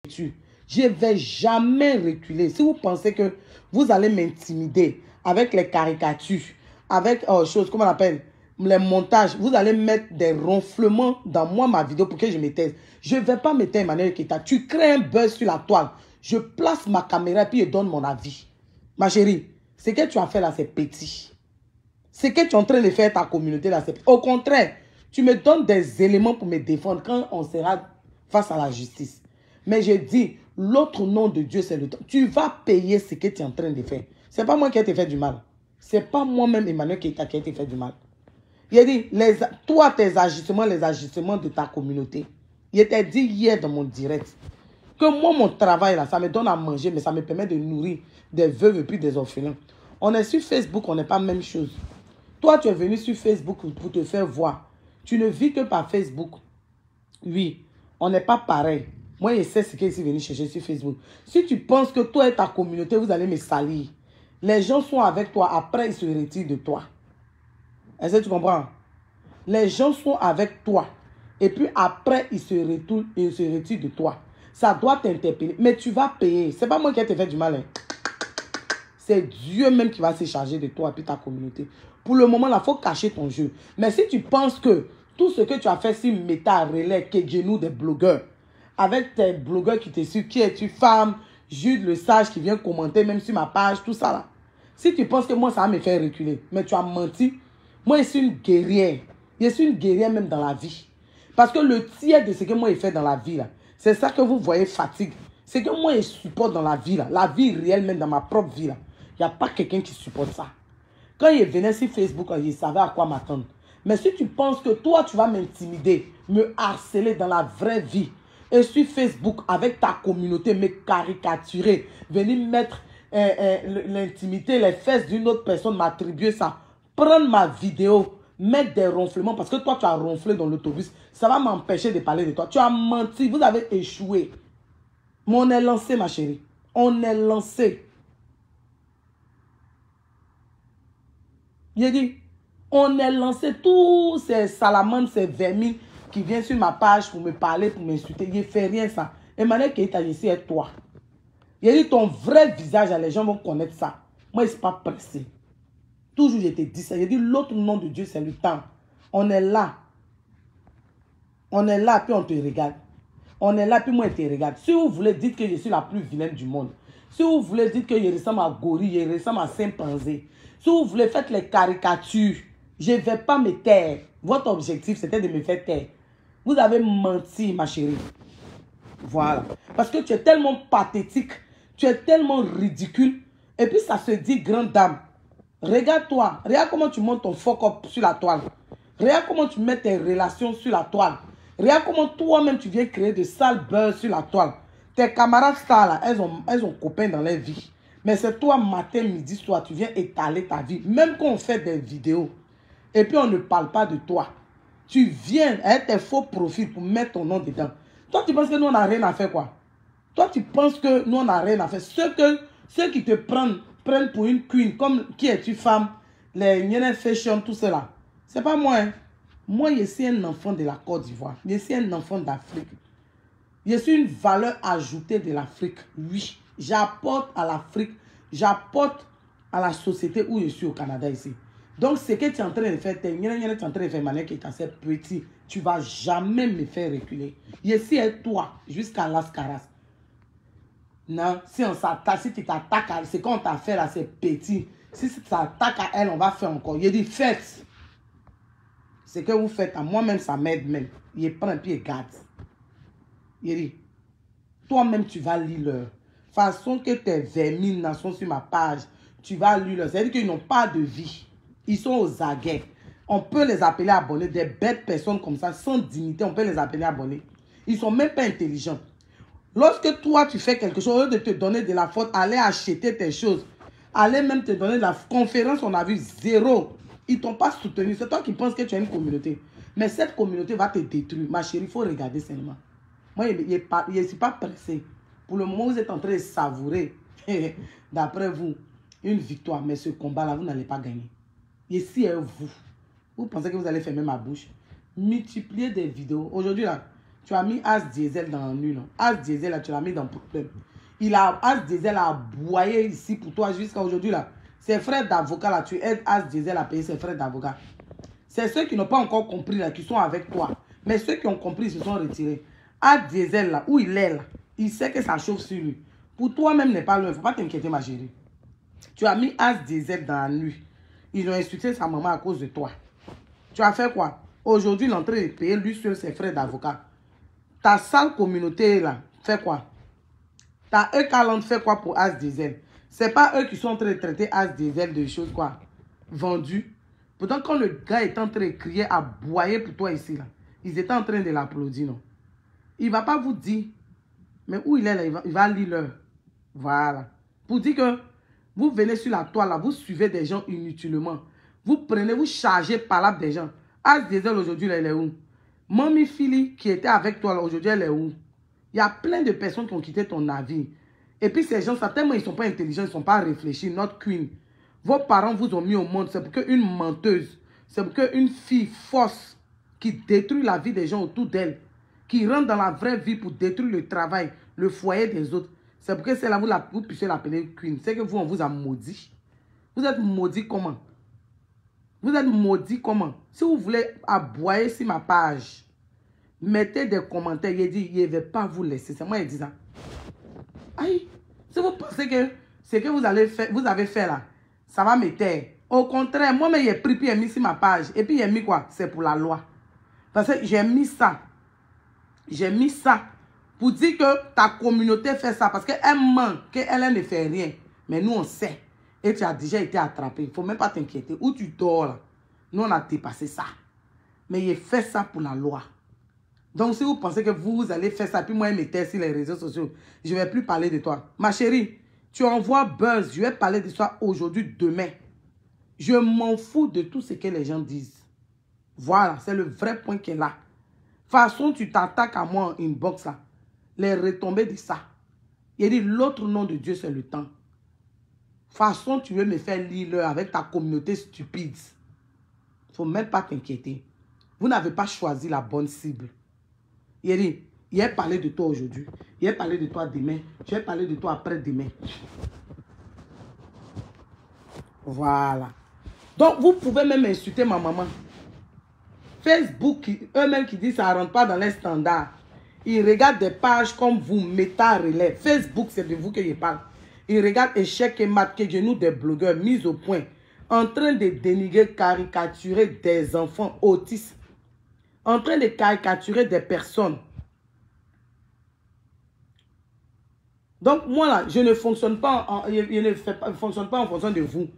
Je ne vais jamais reculer. Si vous pensez que vous allez m'intimider avec les caricatures, avec choses, comment on appelle, les montages, vous allez mettre des ronflements dans moi, ma vidéo, pour que je me taise. Je ne vais pas me taire, Emmanuel Keita. Tu crées un buzz sur la toile. Je place ma caméra et puis je donne mon avis. Ma chérie, ce que tu as fait là, c'est petit. Ce que tu es en train de faire ta communauté là, c'est petit. Au contraire, tu me donnes des éléments pour me défendre quand on sera face à la justice. Mais je dis, l'autre nom de Dieu, c'est le temps. Tu vas payer ce que tu es en train de faire. Ce n'est pas moi qui ai été fait du mal. Ce n'est pas moi-même, Emmanuel Keita, qui a été fait du mal. Il a dit, toi, tes agissements, les agissements de ta communauté. Il était dit hier dans mon direct que moi, mon travail, là, ça me donne à manger, mais ça me permet de nourrir des veuves et puis des orphelins. On est sur Facebook, on n'est pas la même chose. Toi, tu es venu sur Facebook pour te faire voir. Tu ne vis que par Facebook. Oui, on n'est pas pareil. Moi, je sais ce que je suis venu chercher sur Facebook. Si tu penses que toi et ta communauté, vous allez me salir, les gens sont avec toi, après ils se retirent de toi. Est-ce que tu comprends? Les gens sont avec toi. Et puis après, ils se retirent de toi. Ça doit t'interpeller. Mais tu vas payer. Ce n'est pas moi qui ai te fait du mal. Hein. C'est Dieu même qui va se charger de toi et puis ta communauté. Pour le moment, là, il faut cacher ton jeu. Mais si tu penses que tout ce que tu as fait sur Meta, Relais, Kegenou, des blogueurs, avec tes blogueurs qui te suivent, qui es-tu, femme, Jude le sage qui vient commenter même sur ma page, tout ça là. Si tu penses que moi, ça va me faire reculer, mais tu as menti. Moi, je suis une guerrière. Je suis une guerrière même dans la vie. Parce que le tiers de ce que moi, je fais dans la vie, là, c'est ça que vous voyez fatigue. C'est que moi, je supporte dans la vie, là, la vie réelle, même dans ma propre vie, là. Il n'y a pas quelqu'un qui supporte ça. Quand il venait sur Facebook, il savait à quoi m'attendre. Mais si tu penses que toi, tu vas m'intimider, me harceler dans la vraie vie, et sur Facebook, avec ta communauté, me caricaturer, venir mettre l'intimité, les fesses d'une autre personne, m'attribuer ça, prendre ma vidéo, mettre des ronflements, parce que toi, tu as ronflé dans l'autobus, ça va m'empêcher de parler de toi. Tu as menti, vous avez échoué. Mais on est lancé, ma chérie. On est lancé. Il dit, on est lancé tous ces salamandres, ces vermines qui viennent sur ma page pour me parler, pour m'insulter. Il ne fait rien ça. Emmanuel Keita, ici est toi. Il dit, ton vrai visage, les gens vont connaître ça. Moi, je ne suis pas pressé. Toujours, je te dis ça. Il dit, l'autre nom de Dieu, c'est le temps. On est là. On est là, puis on te regarde. On est là, puis moi, je te regarde. Si vous voulez, dites que je suis la plus vilaine du monde. Si vous voulez, dites que je ressemble à Gorille, je ressemble à Saint-Panzé. Si vous voulez, faites les caricatures. Je ne vais pas me taire. Votre objectif, c'était de me faire taire. Vous avez menti, ma chérie. Voilà. Parce que tu es tellement pathétique. Tu es tellement ridicule. Et puis, ça se dit grande dame. Regarde-toi. Regarde comment tu montes ton fuck up sur la toile. Regarde comment tu mets tes relations sur la toile. Regarde comment toi-même, tu viens créer de sales buzz sur la toile. Tes camarades stars, là, elles ont copains dans leur vie. Mais c'est toi, matin, midi, soir, tu viens étaler ta vie. Même quand on fait des vidéos, et puis on ne parle pas de toi. Tu viens avec tes faux profils pour mettre ton nom dedans. Toi, tu penses que nous, on n'a rien à faire, quoi? Toi, tu penses que nous, on n'a rien à faire. Ceux qui te prennent pour une queen, comme qui es-tu, femme, les Nyene Fashion, tout cela. C'est pas moi, hein. Moi, je suis un enfant de la Côte d'Ivoire. Je suis un enfant d'Afrique. Je suis une valeur ajoutée de l'Afrique. Oui, j'apporte à l'Afrique, j'apporte à la société où je suis au Canada ici. Donc, ce que tu es en train de faire, tu es en train de faire, Mané, qui est assez petit, tu ne vas jamais me faire reculer. Je suis avec toi jusqu'à Las Caras. Non, si on s'attaque, si tu t'attaques à ce qu'on t'a fait là, c'est petit. Si tu t'attaques à elle, on va faire encore. Il dit, faites. Ce que vous faites à moi-même, ça m'aide même. Il prend et puis il garde. Il dit, toi-même, tu vas lire leur. Façon que tes vermines sont sur ma page, tu vas lire leur. C'est-à-dire qu'ils n'ont pas de vie. Ils sont aux aguets. On peut les appeler abonnés. Des bêtes personnes comme ça, sans dignité, on peut les appeler abonnés. Ils ne sont même pas intelligents. Lorsque toi, tu fais quelque chose, au lieu de te donner de la faute, aller acheter tes choses, aller même te donner de la conférence, on a vu zéro. Ils ne t'ont pas soutenu. C'est toi qui penses que tu as une communauté. Mais cette communauté va te détruire. Ma chérie, il faut regarder seulement. Moi, je ne suis pas pressé. Pour le moment, vous êtes en train de savourer, d'après vous, une victoire. Mais ce combat-là, vous n'allez pas gagner. Ici est vous. Vous pensez que vous allez fermer ma bouche? Multipliez des vidéos. Aujourd'hui, là, Tu as mis As Diesel dans l'ennui, non? As Diesel, là, tu l'as mis dans problème. As Diesel a aboyé ici pour toi jusqu'à aujourd'hui, là. Ses frais d'avocat, là, tu aides As Diesel à payer ses frais d'avocat. C'est ceux qui n'ont pas encore compris, là, qui sont avec toi. Mais ceux qui ont compris, ils se sont retirés. As Diesel, là, où il est, là, il sait que ça chauffe sur lui. Pour toi-même, n'est pas loin. Il ne faut pas t'inquiéter, ma chérie. Tu as mis As Diesel dans la nuit. Ils ont insulté sa maman à cause de toi. Tu as fait quoi? Aujourd'hui, il est en train de payer lui sur ses frais d'avocat. Ta sale communauté, là, fait quoi? Ta E40 fait quoi pour As Diesel? C'est pas eux qui sont en train de traiter As Diesel de choses, quoi, vendues. Pourtant, quand le gars est en train de crier, aboyer pour toi ici, là, ils étaient en train de l'applaudir, non? Il ne va pas vous dire, mais où il est là, il va lire l'heure. Voilà. Pour dire que vous venez sur la toile, là, vous suivez des gens inutilement. Vous prenez, vous chargez par là des gens. As Diesel aujourd'hui, elle est où? Mamie Philly qui était avec toi aujourd'hui, elle est où? Il y a plein de personnes qui ont quitté ton navire. Et puis ces gens, ça, tellement ils ne sont pas intelligents, ils ne sont pas réfléchis. Notre queen. Vos parents vous ont mis au monde. C'est pour qu'une menteuse, c'est pour qu'une fille fausse qui détruit la vie des gens autour d'elle, qui rentre dans la vraie vie pour détruire le travail, le foyer des autres. C'est pour que celle-là, vous puissiez l'appeler queen. C'est que vous, on vous a maudit. Vous êtes maudit comment? Vous êtes maudit comment? Si vous voulez aboyer sur ma page, mettez des commentaires. Il dit, il ne va pas vous laisser. C'est moi qui dis ça. Aïe, si vous pensez que ce que vous avez fait là, ça va me taire. Au contraire, moi-même, j'ai pris puis j'ai mis sur ma page. Et puis, j'ai mis quoi? C'est pour la loi. Parce que j'ai mis ça. J'ai mis ça pour dire que ta communauté fait ça. Parce qu'elle ment, qu'elle ne fait rien. Mais nous, on sait. Et tu as déjà été attrapé. Il ne faut même pas t'inquiéter. Où tu dors là, nous, on a dépassé ça. Mais j'ai fait ça pour la loi. Donc, si vous pensez que vous allez faire ça, puis moi, je me tais sur les réseaux sociaux, je ne vais plus parler de toi. Ma chérie, tu envoies buzz, je vais parler de toi aujourd'hui, demain. Je m'en fous de tout ce que les gens disent. Voilà, c'est le vrai point qui est là. De toute façon, tu t'attaques à moi en inbox, là. Les retombées de ça. Il dit, l'autre nom de Dieu, c'est le temps. De toute façon, tu veux me faire lire avec ta communauté stupide. Il ne faut même pas t'inquiéter. Vous n'avez pas choisi la bonne cible. Il dit, il a parlé de toi aujourd'hui. Il a parlé de toi demain. Je vais parler de toi après-demain. Voilà. Donc, vous pouvez même insulter ma maman. Facebook, eux-mêmes qui disent que ça ne rentre pas dans les standards. Ils regardent des pages comme vous, Meta Relais. Facebook, c'est de vous que je parle. Ils regardent Échec et Mat, que genoux des blogueurs mis au point, en train de dénigrer, caricaturer des enfants autistes, en train de caricaturer des personnes. Donc, moi, là, je ne fonctionne pas fonctionne pas en fonction de vous.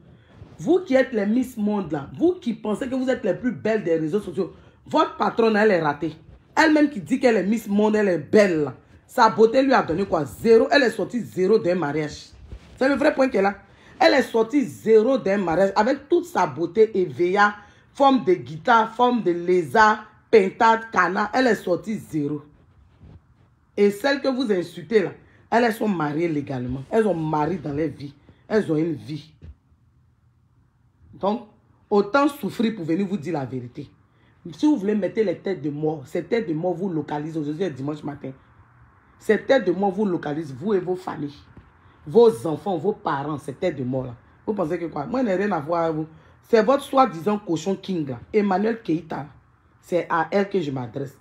Vous qui êtes les Miss Monde, là, vous qui pensez que vous êtes les plus belles des réseaux sociaux, votre patronne, elle est ratée. Elle-même qui dit qu'elle est Miss Monde, elle est belle, là. Sa beauté lui a donné quoi? 0. Elle est sortie 0 d'un mariage. C'est le vrai point qu'elle a. Elle est sortie 0 d'un mariage avec toute sa beauté éveillée, forme de guitare, forme de lézard, pintade, canard. Elle est sortie 0. Et celles que vous insultez là, elles sont mariées légalement. Elles ont marié dans leur vie. Elles ont une vie. Donc, autant souffrir pour venir vous dire la vérité. Si vous voulez mettre les têtes de mort, ces têtes de mort vous localisent aujourd'hui et dimanche matin. Ces têtes de mort vous localisent, vous et vos familles. Vos enfants, vos parents, ces têtes de mort là. Vous pensez que quoi? Moi, je n'ai rien à voir avec vous. C'est votre soi-disant cochon king là. Emmanuel Keïta. C'est à elle que je m'adresse.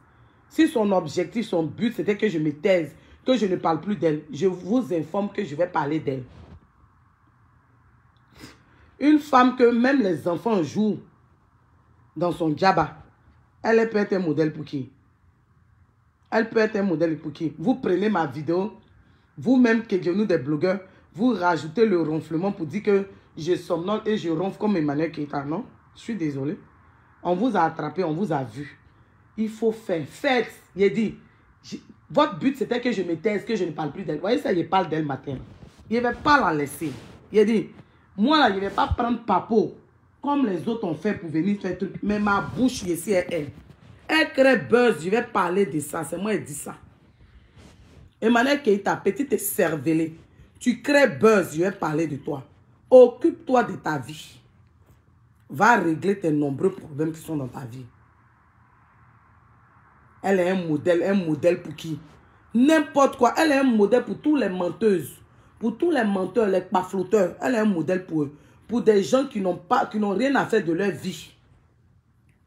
Si son objectif, son but, c'était que je me taise, que je ne parle plus d'elle, je vous informe que je vais parler d'elle. Une femme que même les enfants jouent dans son djaba, elle peut être un modèle pour qui? Elle peut être un modèle pour qui? Vous prenez ma vidéo, vous-même, que nous des blogueurs, vous rajoutez le ronflement pour dire que je somnole et je ronfle comme Emmanuel Keïta. Non, je suis désolé. On vous a attrapé, on vous a vu. Il faut faire. Faites. Il a dit, votre but c'était que je me taise, que je ne parle plus d'elle. Vous voyez ça, il parle d'elle matin. Il ne va pas la laisser. Il a dit, moi là, je ne vais pas prendre papo comme les autres ont fait pour venir faire truc. Mais ma bouche ici est elle. Elle crée buzz, je vais parler de ça. C'est moi qui dis ça. Emmanuel Keïta, petite cervelée. Tu crées buzz, je vais parler de toi. Occupe-toi de ta vie. Va régler tes nombreux problèmes qui sont dans ta vie. Elle est un modèle pour qui? N'importe quoi. Elle est un modèle pour tous les menteuses. Pour tous les menteurs, les pafloteurs. Elle est un modèle pour eux. Pour des gens qui n'ont rien à faire de leur vie.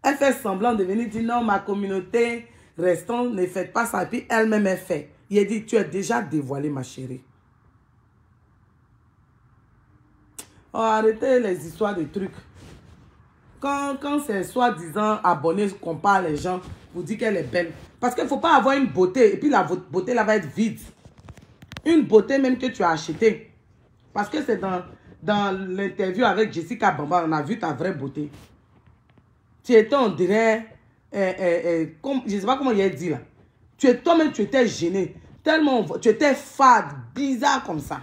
Elle fait semblant de venir dire non, ma communauté restant, ne faites pas ça. Et puis elle-même est fait. Il a dit, tu es déjà dévoilée, ma chérie. Oh, arrêtez les histoires de trucs. Quand c'est soi-disant abonné qu'on parle les gens, vous dites qu'elle est belle. Parce qu'il ne faut pas avoir une beauté. Et puis la beauté là va être vide. Une beauté même que tu as achetée. Parce que c'est dans l'interview avec Jessica Bamba, on a vu ta vraie beauté. Tu étais, on dirait, comme, je ne sais pas comment il a dit là. Toi-même, tu étais gêné. Tellement, tu étais fade, bizarre comme ça.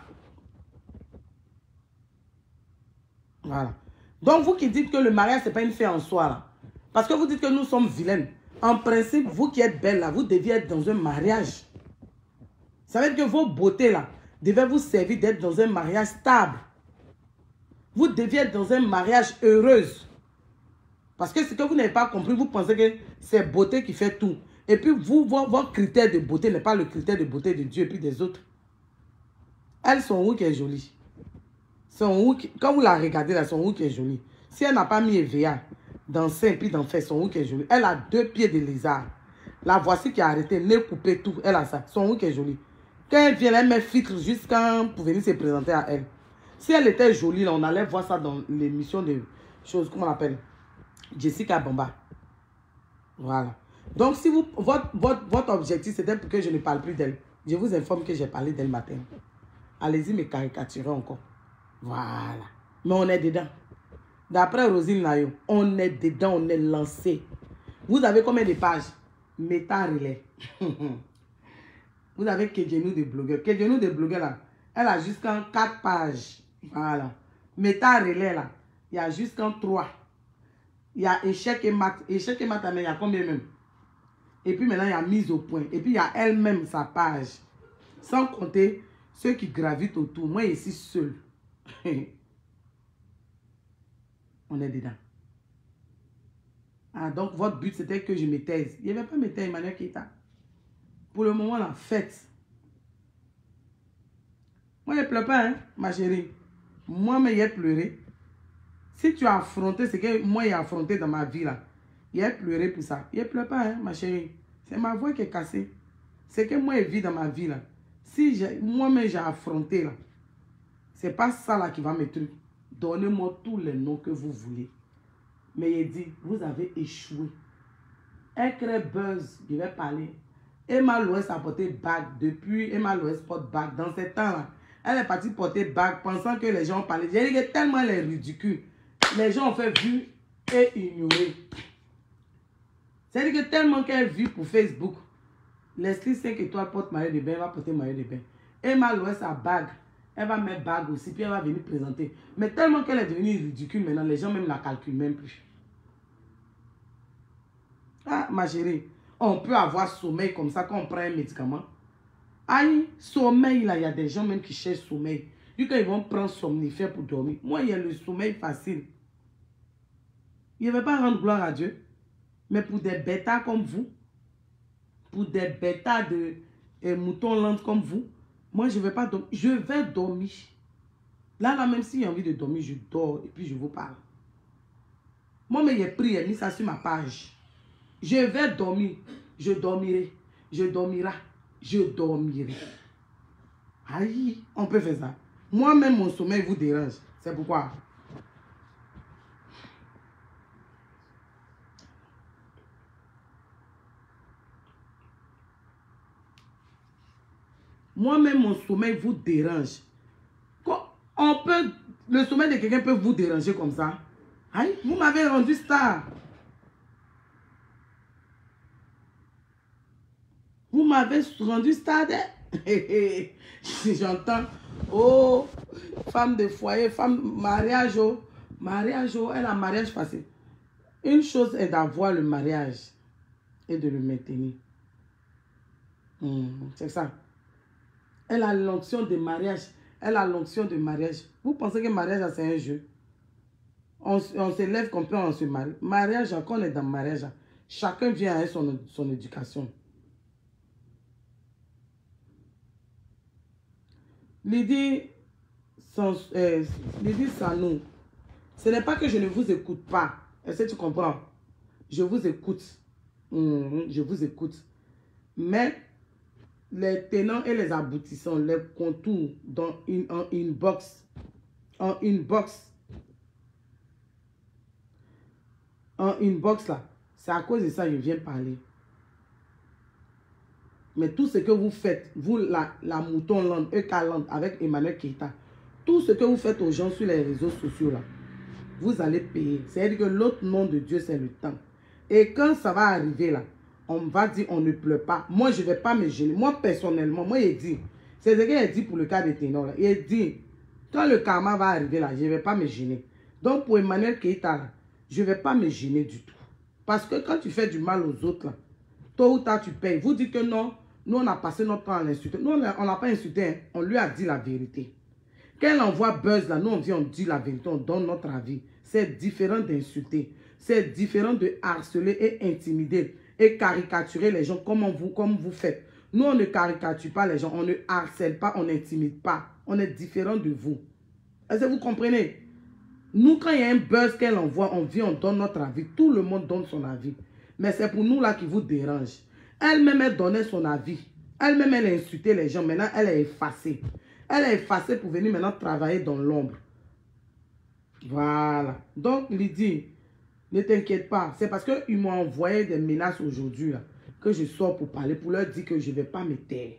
Voilà. Donc, vous qui dites que le mariage, ce n'est pas une fin en soi là. Parce que vous dites que nous sommes vilaines. En principe, vous qui êtes belle là, vous deviez être dans un mariage. Ça veut dire que vos beautés là, devaient vous servir d'être dans un mariage stable. Vous deviez être dans un mariage heureuse. Parce que ce que vous n'avez pas compris, vous pensez que c'est beauté qui fait tout. Et puis vous, votre critère de beauté n'est pas le critère de beauté de Dieu et puis des autres. Elles sont où qui est jolie? Quand vous la regardez là, son où qui est jolie. Si elle n'a pas mis EVA dans sein et puis dans fait, son où qui est jolie. Elle a 2 pieds de lézard. La voici qui a arrêté, nez coupé, tout. Elle a ça. Son où qui est jolie. Quand elle vient, elle met filtre jusqu'à pour venir se présenter à elle. Si elle était jolie, là, on allait voir ça dans l'émission de choses, comment on appelle? Jessica Bamba. Voilà. Donc, si vous, votre objectif, c'était pour que je ne parle plus d'elle. Je vous informe que j'ai parlé d'elle matin. Allez-y me caricaturer encore. Voilà. Mais on est dedans. D'après Rosine Nayo, on est dedans, on est lancé. Vous avez combien de pages? Méta relais. Vous avez Kedjenou de blogueur. Kedjenou de blogueur là, elle a jusqu'en 4 pages. Voilà. Méta relais là, il y a jusqu'en 3. Il y a échec et maths. Échec et maths, mais il y a combien même? Et puis maintenant, il y a mise au point. Et puis il y a elle-même sa page. Sans compter ceux qui gravitent autour. Moi, ici, seul. On est dedans. Ah, donc, votre but, c'était que je me taise. Il n'y avait pas me taire, Emmanuel Keita. Pour le moment, là, faites. Moi, je ne pleure pas, hein, ma chérie. Moi, mais j'ai pleuré. Si tu as affronté ce que moi, j'ai affronté dans ma vie, là, j'ai pleuré pour ça. Je ne pleure pas, hein, ma chérie. C'est ma voix qui est cassée. C'est que moi, je vis dans ma vie, là. Si moi-même, j'ai affronté, là, c'est pas ça, là, qui va me truc. Donnez-moi tous les noms que vous voulez. Mais il dit, vous avez échoué. Elle crée buzz, je vais parler. Emma Loès a porté bague depuis. Emma Loès porte bague. Dans ces temps-là, elle est partie porter bague pensant que les gens parlaient. J'ai dit que tellement elle est ridicule. Les gens ont fait vu et ignorer. C'est-à-dire que tellement qu'elle vit pour Facebook. Leslie 5 étoiles porte maillot de bain, elle va porter maillot de bain. Emma Loès a bague. Elle va mettre bague aussi, puis elle va venir présenter. Mais tellement qu'elle est devenue ridicule maintenant, les gens même la calculent même plus. Ah, ma chérie, on peut avoir sommeil comme ça quand on prend un médicament. Aïe, sommeil, là, il y a des gens même qui cherchent sommeil. Quand ils vont prendre somnifère pour dormir. Moi, il y a le sommeil facile. Il ne va pas rendre gloire à Dieu. Mais pour des bêtas comme vous, pour des bêtas de moutons lents comme vous, moi, je ne vais pas dormir. Je vais dormir. Là, même si j'ai envie de dormir, je dors et puis je vous parle. Moi, mais j'ai pris, j'ai mis ça sur ma page. Je vais dormir. Je dormirai. Je dormirai. Je dormirai. Aïe, on peut faire ça. Moi-même, mon sommeil vous dérange. C'est pourquoi. Moi-même, mon sommeil vous dérange. Le sommeil de quelqu'un peut vous déranger comme ça. Aïe, vous m'avez rendu star. Vous m'avez rendu star. J'entends, oh, femme de foyer, femme, mariage, oh, elle a mariage facile. Une chose est d'avoir le mariage et de le maintenir. C'est ça. Elle a l'onction de mariage. Elle a l'onction de mariage. Vous pensez que mariage, c'est un jeu? On se lève comme on se marie. Mariage, quand on est dans mariage, Chacun vient avec son éducation. Lydie Sanou, ce n'est pas que je ne vous écoute pas. Est-ce que tu comprends? Je vous écoute. Je vous écoute. Mais les tenants et les aboutissants, les contours en inbox, là, c'est à cause de ça que je viens parler. Mais tout ce que vous faites, vous, la Mouton Land, Land, avec Emmanuel Keita, tout ce que vous faites aux gens sur les réseaux sociaux, là, vous allez payer. C'est-à-dire que l'autre nom de Dieu, c'est le temps. Et quand ça va arriver, là, on va dire, on ne pleure pas. Moi, je ne vais pas me gêner. Moi, personnellement, moi, il dit, c'est ce qu'il a dit pour le cas des ténors, là. Il dit, quand le karma va arriver, là, je ne vais pas me gêner. Donc, pour Emmanuel Keita, là, je ne vais pas me gêner du tout. Parce que quand tu fais du mal aux autres, là, tôt ou tard, tu payes. Vous dites que non, nous, on a passé notre temps à l'insulter. Nous, on n'a pas insulté, hein. On lui a dit la vérité. Quand elle envoie buzz, là, nous, on vient, on dit la vérité, on donne notre avis. C'est différent d'insulter. C'est différent de harceler et intimider et caricaturer les gens comme vous faites. Nous, on ne caricature pas les gens, on ne harcèle pas, on n'intimide pas. On est différent de vous. Est-ce que vous comprenez? Nous, quand il y a un buzz qu'elle envoie, on vient, on donne notre avis. Tout le monde donne son avis. Mais c'est pour nous là qui vous dérange. Elle-même, elle donnait son avis. Elle-même, elle a insulté les gens. Maintenant, elle est effacée. Elle est effacée pour venir maintenant travailler dans l'ombre. Voilà. Donc, Lydie, ne t'inquiète pas. C'est parce qu'ils m'ont envoyé des menaces aujourd'hui que je sors pour parler, pour leur dire que je ne vais pas me taire.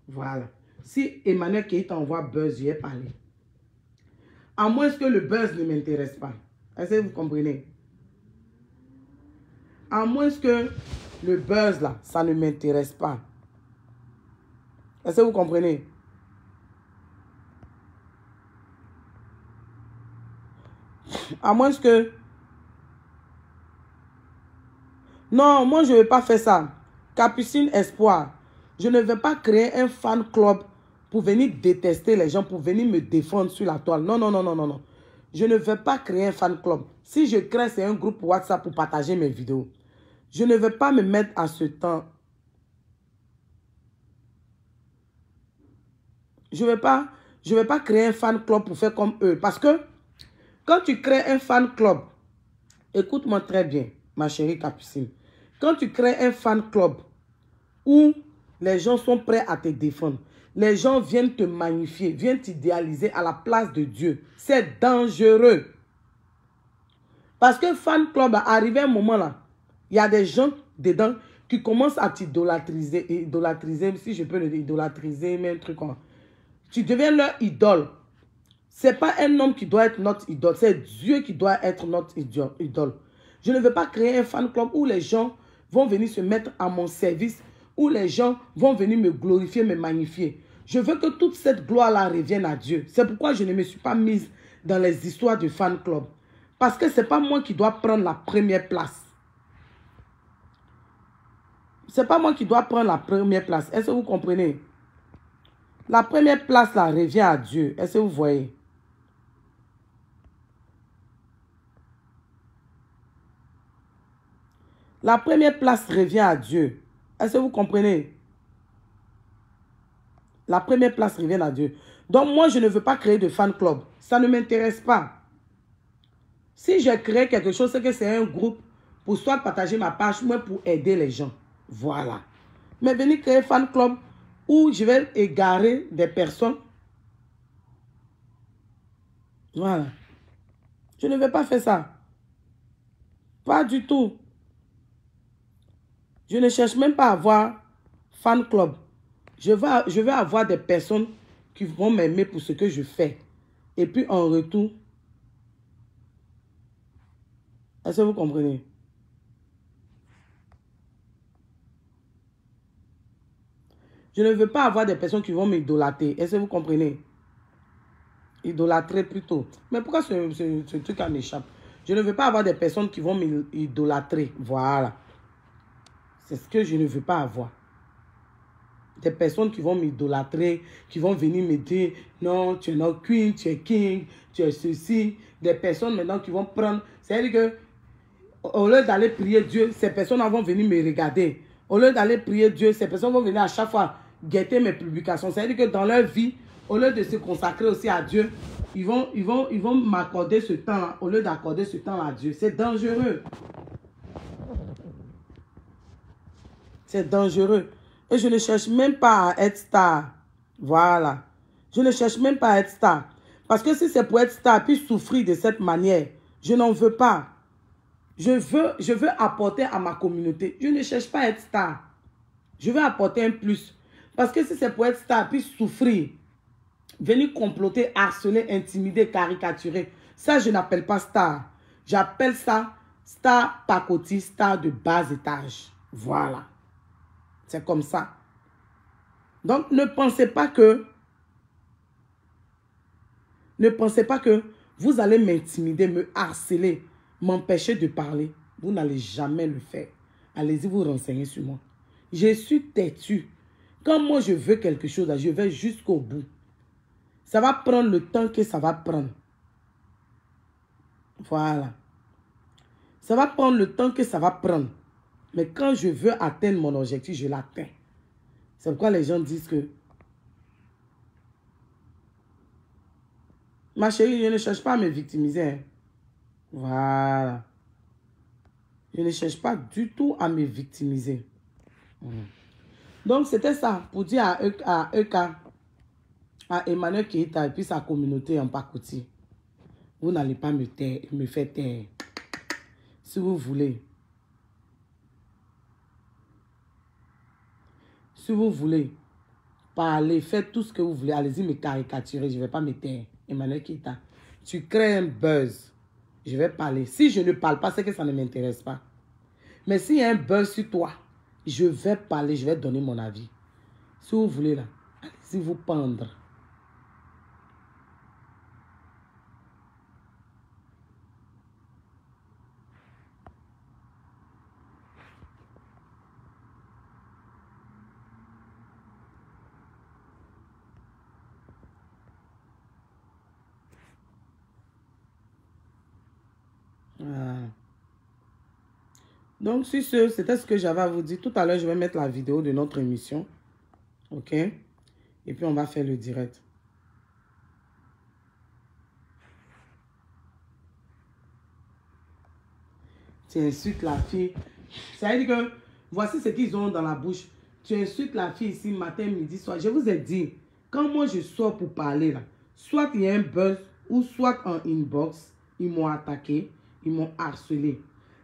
Voilà. Si Emmanuel Keita envoie buzz, je vais parler. À moins que le buzz ne m'intéresse pas. Est-ce que vous comprenez? À moins que le buzz, là, ça ne m'intéresse pas. Est-ce que vous comprenez? À moins que... Non, moi, je ne vais pas faire ça. Capucine Espoir. Je ne vais pas créer un fan club pour venir détester les gens, pour venir me défendre sur la toile. Non, non, non, non, non, non. Je ne vais pas créer un fan club. Si je crée, c'est un groupe WhatsApp pour partager mes vidéos. Je ne vais pas me mettre à ce temps. Je vais pas créer un fan club pour faire comme eux. Parce que quand tu crées un fan club, écoute-moi très bien, ma chérie Capucine. Quand tu crées un fan club où les gens sont prêts à te défendre, les gens viennent te magnifier, viennent t'idéaliser à la place de Dieu. C'est dangereux. Parce que fan club, arrivé un moment là, il y a des gens dedans qui commencent à t'idolatriser, si je peux le dire, idolatriser, mais un truc comme... Tu deviens leur idole. Ce n'est pas un homme qui doit être notre idole, c'est Dieu qui doit être notre idole. Je ne veux pas créer un fan club où les gens vont venir se mettre à mon service, où les gens vont venir me glorifier, me magnifier. Je veux que toute cette gloire-là revienne à Dieu. C'est pourquoi je ne me suis pas mise dans les histoires de fan club. Parce que ce n'est pas moi qui dois prendre la première place. Ce n'est pas moi qui dois prendre la première place. Est-ce que vous comprenez? La première place, là, revient à Dieu. Est-ce que vous voyez? La première place revient à Dieu. Est-ce que vous comprenez? La première place revient à Dieu. Donc, moi, je ne veux pas créer de fan club. Ça ne m'intéresse pas. Si je crée quelque chose, c'est que c'est un groupe pour soit partager ma page, moi pour aider les gens. Voilà. Mais venir créer un fan club où je vais égarer des personnes. Voilà. Je ne vais pas faire ça. Pas du tout. Je ne cherche même pas à avoir fan club. Je vais avoir des personnes qui vont m'aimer pour ce que je fais. Et puis en retour, est-ce que vous comprenez? Je ne veux pas avoir des personnes qui vont m'idolâtrer. Est-ce que vous comprenez? Idolâtrer plutôt. Mais pourquoi ce truc en échappe? Je ne veux pas avoir des personnes qui vont m'idolâtrer. Voilà. C'est ce que je ne veux pas avoir. Des personnes qui vont m'idolâtrer, qui vont venir me dire, non, tu es notre queen, tu es king, tu es ceci. Des personnes maintenant qui vont prendre... C'est-à-dire que au lieu d'aller prier Dieu, ces personnes vont venir me regarder. Au lieu d'aller prier Dieu, ces personnes vont venir à chaque fois guetter mes publications. C'est-à-dire que dans leur vie, au lieu de se consacrer aussi à Dieu, ils vont m'accorder ce temps-là, au lieu d'accorder ce temps à Dieu. C'est dangereux. C'est dangereux. Et je ne cherche même pas à être star. Voilà. Je ne cherche même pas à être star. Parce que si c'est pour être star, puis souffrir de cette manière, je n'en veux pas. Je veux apporter à ma communauté. Je ne cherche pas à être star. Je veux apporter un plus. Parce que si c'est pour être star, puis souffrir, venir comploter, harceler, intimider, caricaturer, ça, je n'appelle pas star. J'appelle ça star pacotille, star de bas étage. Voilà. C'est comme ça. Donc, ne pensez pas que vous allez m'intimider, me harceler, m'empêcher de parler. Vous n'allez jamais le faire. Allez-y vous renseigner sur moi. Je suis têtu. Quand moi je veux quelque chose, je vais jusqu'au bout. Ça va prendre le temps que ça va prendre. Voilà. Ça va prendre le temps que ça va prendre. Mais quand je veux atteindre mon objectif, je l'atteins. C'est pourquoi les gens disent que ma chérie, je ne cherche pas à me victimiser. Hein. Voilà. Je ne cherche pas du tout à me victimiser. Donc, c'était ça pour dire à Eka, à Emmanuel Keita et puis sa communauté en pacotille. Vous n'allez pas me faire taire. Si vous voulez. Si vous voulez parler, faites tout ce que vous voulez. Allez-y me caricaturer. Je ne vais pas me taire. Emmanuel Keita, tu crées un buzz. Je vais parler. Si je ne parle pas, c'est que ça ne m'intéresse pas. Mais s'il y a un buzz sur toi, je vais parler, je vais donner mon avis. Si vous voulez là, allez-y vous pendre. Donc, sur ce, c'était ce que j'avais à vous dire. Tout à l'heure, je vais mettre la vidéo de notre émission. OK? Et puis, on va faire le direct. Tu insultes la fille. Ça veut dire que, voici ce qu'ils ont dans la bouche. Tu insultes la fille ici, matin, midi, soir. Je vous ai dit, quand moi, je sors pour parler, là, soit il y a un buzz, ou soit en inbox, ils m'ont attaqué, ils m'ont harcelé.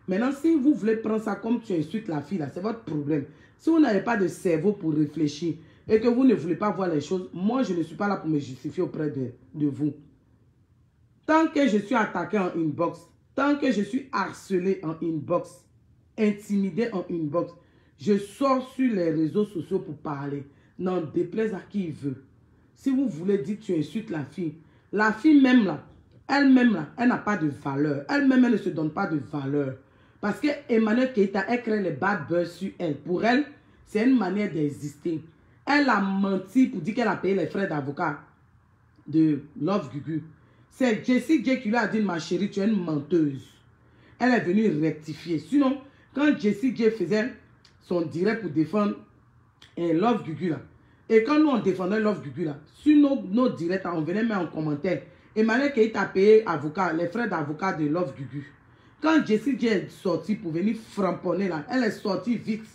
Maintenant, si vous voulez prendre ça comme tu insultes la fille, là, c'est votre problème. Si vous n'avez pas de cerveau pour réfléchir et que vous ne voulez pas voir les choses, moi, je ne suis pas là pour me justifier auprès de vous. Tant que je suis attaqué en inbox, tant que je suis harcelé en inbox, intimidé en inbox, je sors sur les réseaux sociaux pour parler. N'en déplaise à qui il veut. Si vous voulez dire que tu insultes la fille même là, elle-même là, elle n'a pas de valeur. Elle-même, elle ne se donne pas de valeur. Parce que Emmanuel Keita, elle crée les bad buzz sur elle. Pour elle, c'est une manière d'exister. Elle a menti pour dire qu'elle a payé les frais d'avocat de Love Gugu. C'est Jessie J qui lui a dit, ma chérie, tu es une menteuse. Elle est venue rectifier. Sinon, quand Jessie J faisait son direct pour défendre Love Gugu là, et quand nous on défendait Love Gugu là, sur nos directs, on venait mettre en commentaire, Emmanuel Keita a payé avocat, les frais d'avocat de Love Gugu. Quand Jessie J est sortie pour venir framponner là, elle est sortie vite.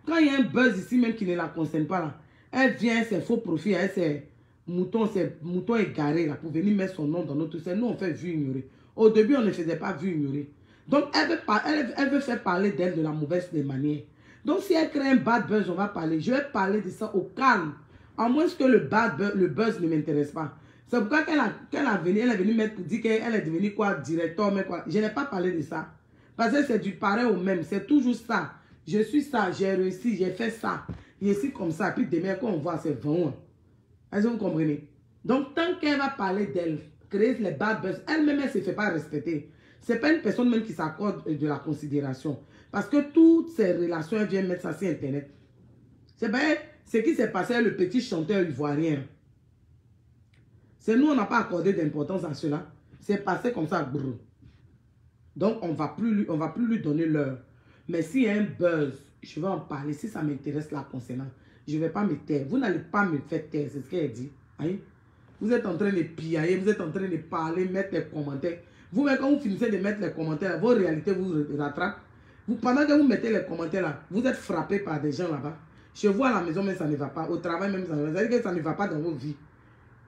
Quand il y a un buzz ici même qui ne la concerne pas là, elle vient, ses faux profils, elle ses moutons égarés là, pour venir mettre son nom dans notre... Nous on fait vue ignorée. Au début on ne faisait pas vue ignorée. Donc elle veut faire parler d'elle de la mauvaise des manières. Donc si elle crée un bad buzz, on va parler. Je vais parler de ça au calme. À moins que le buzz ne m'intéresse pas. C'est pourquoi elle est venue mettre pour dire qu'elle est devenue quoi, directeur, mais quoi. Je n'ai pas parlé de ça. Parce que c'est du pareil au même. C'est toujours ça. Je suis ça, j'ai réussi, j'ai fait ça. Je suis comme ça. Puis demain, quand on voit, c'est 20 ans. Est-ce que vous comprenez? Donc, tant qu'elle va parler d'elle, créer les bad buzz, elle-même, elle ne se fait pas respecter. Ce n'est pas une personne même qui s'accorde de la considération. Parce que toutes ces relations, elle vient mettre ça sur Internet. C'est bien ce qui s'est passé avec le petit chanteur ivoirien. C'est nous, on n'a pas accordé d'importance à cela. C'est passé comme ça. Brrr. Donc, on va plus lui donner l'heure. Mais s'il y a un buzz, je vais en parler. Si ça m'intéresse la concernant, je ne vais pas me taire. Vous n'allez pas me faire taire, c'est ce qu'elle dit. Hein? Vous êtes en train de piailler, vous êtes en train de parler, mettre les commentaires. Vous-même, quand vous finissez de mettre les commentaires, vos réalités vous rattrapent. Pendant que vous mettez les commentaires là, vous êtes frappé par des gens là-bas. Chez vous à la maison, mais ça ne va pas. Au travail, même ça ne va pas. C'est-à-dire que ça ne va pas dans vos vies.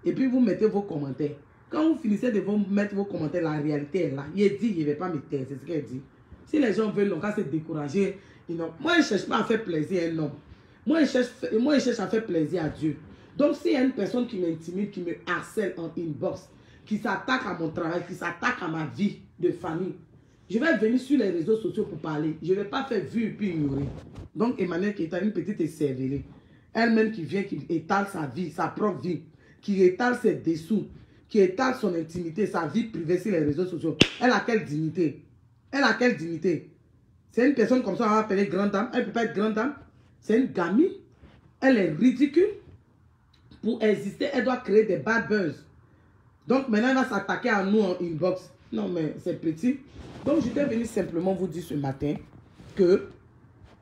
Et puis vous mettez vos commentaires. Quand vous finissez de mettre vos commentaires, la réalité est là. Il dit, il ne va pas me taire, c'est ce qu'elle dit. Si les gens veulent donc se décourager, moi je ne cherche pas à faire plaisir à un homme. Moi je cherche à faire plaisir à Dieu. Donc s'il y a une personne qui m'intimide, qui me harcèle en inbox, qui s'attaque à mon travail, qui s'attaque à ma vie de famille, je vais venir sur les réseaux sociaux pour parler. Je ne vais pas faire vue et puis ignorer. Donc Emmanuel qui est une petite écervelée, elle-même qui vient, qui étale sa vie, sa propre vie, qui étale ses dessous, qui étale son intimité, sa vie privée sur les réseaux sociaux. Elle a quelle dignité? Elle a quelle dignité? C'est une personne comme ça, on va appeler grande dame. Elle ne peut pas être grande dame. C'est une gamine. Elle est ridicule. Pour exister, elle doit créer des bad buzz. Donc maintenant, elle va s'attaquer à nous en inbox. Non, mais c'est petit. Donc, je vais venir simplement vous dire ce matin que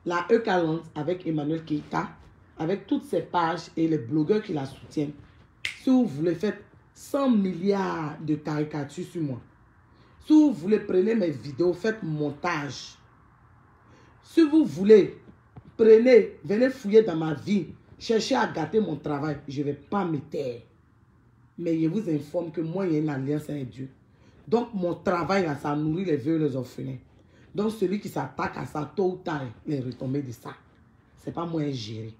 la E40 avec Emmanuel Keita, avec toutes ses pages et les blogueurs qui la soutiennent, si vous voulez faire 100 milliards de caricatures sur moi, si vous voulez, prenez mes vidéos, faites montage. Si vous voulez, prenez, venez fouiller dans ma vie, cherchez à gâter mon travail, je ne vais pas me taire. Mais je vous informe que moi, il y a une alliance avec Dieu. Donc, mon travail, là, ça nourrit les veuves et les orphelins. Donc, celui qui s'attaque à ça, tôt ou tard, il est retombé de ça. Ce n'est pas moi à gérer.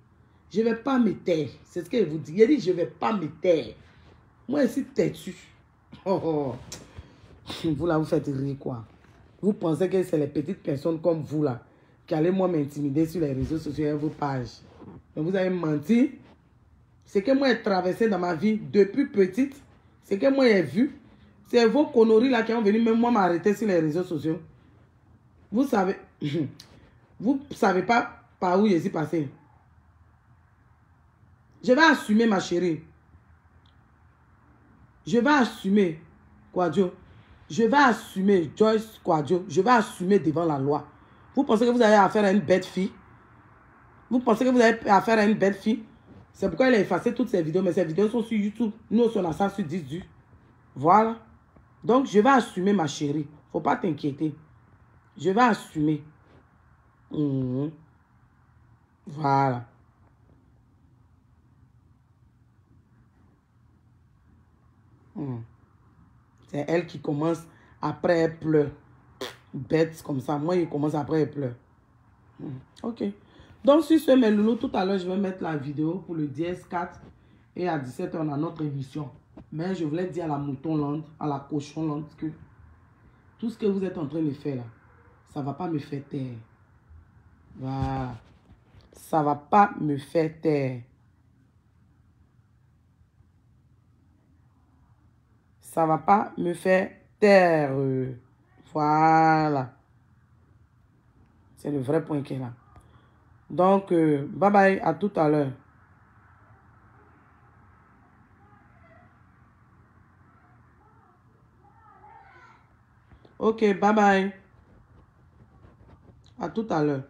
Je ne vais pas me taire. C'est ce que je vous dis. Il dit, je ne vais pas me taire. Moi, ici, têtu. Oh, oh. Vous, là, vous faites rire, quoi. Vous pensez que c'est les petites personnes comme vous, là, qui allez, moi, m'intimider sur les réseaux sociaux et vos pages. Mais vous avez menti. Ce que moi, j'ai traversé dans ma vie depuis petite, ce que moi, j'ai vu, c'est vos conneries là qui ont venu même moi m'arrêter sur les réseaux sociaux. Vous savez pas par où je suis passé. Je vais assumer, ma chérie. Je vais assumer, Kouadio. Je vais assumer, Joyce Kouadio. Je vais assumer devant la loi. Vous pensez que vous avez affaire à une bête fille? Vous pensez que vous avez affaire à une bête fille? C'est pourquoi elle a effacé toutes ces vidéos, mais ces vidéos sont sur YouTube. Nous aussi, on a ça sur 10 vues. Voilà. Donc, je vais assumer, ma chérie. Faut pas t'inquiéter. Je vais assumer. Voilà. C'est elle qui commence, après elle pleure. Bête comme ça. Moi, il commence après elle pleure. Ok. Donc, sur ce, mes loulous, tout à l'heure, je vais mettre la vidéo pour le DS4. Et à 17h, on a notre émission. Mais je voulais dire à la mouton-lande, à la cochon-lande, que tout ce que vous êtes en train de faire là, ça ne va pas me faire taire. Voilà. Ça ne va pas me faire taire. Ça ne va pas me faire taire. Voilà. C'est le vrai point qui est là. Donc, bye bye, à tout à l'heure. Ok, bye bye. À tout à l'heure.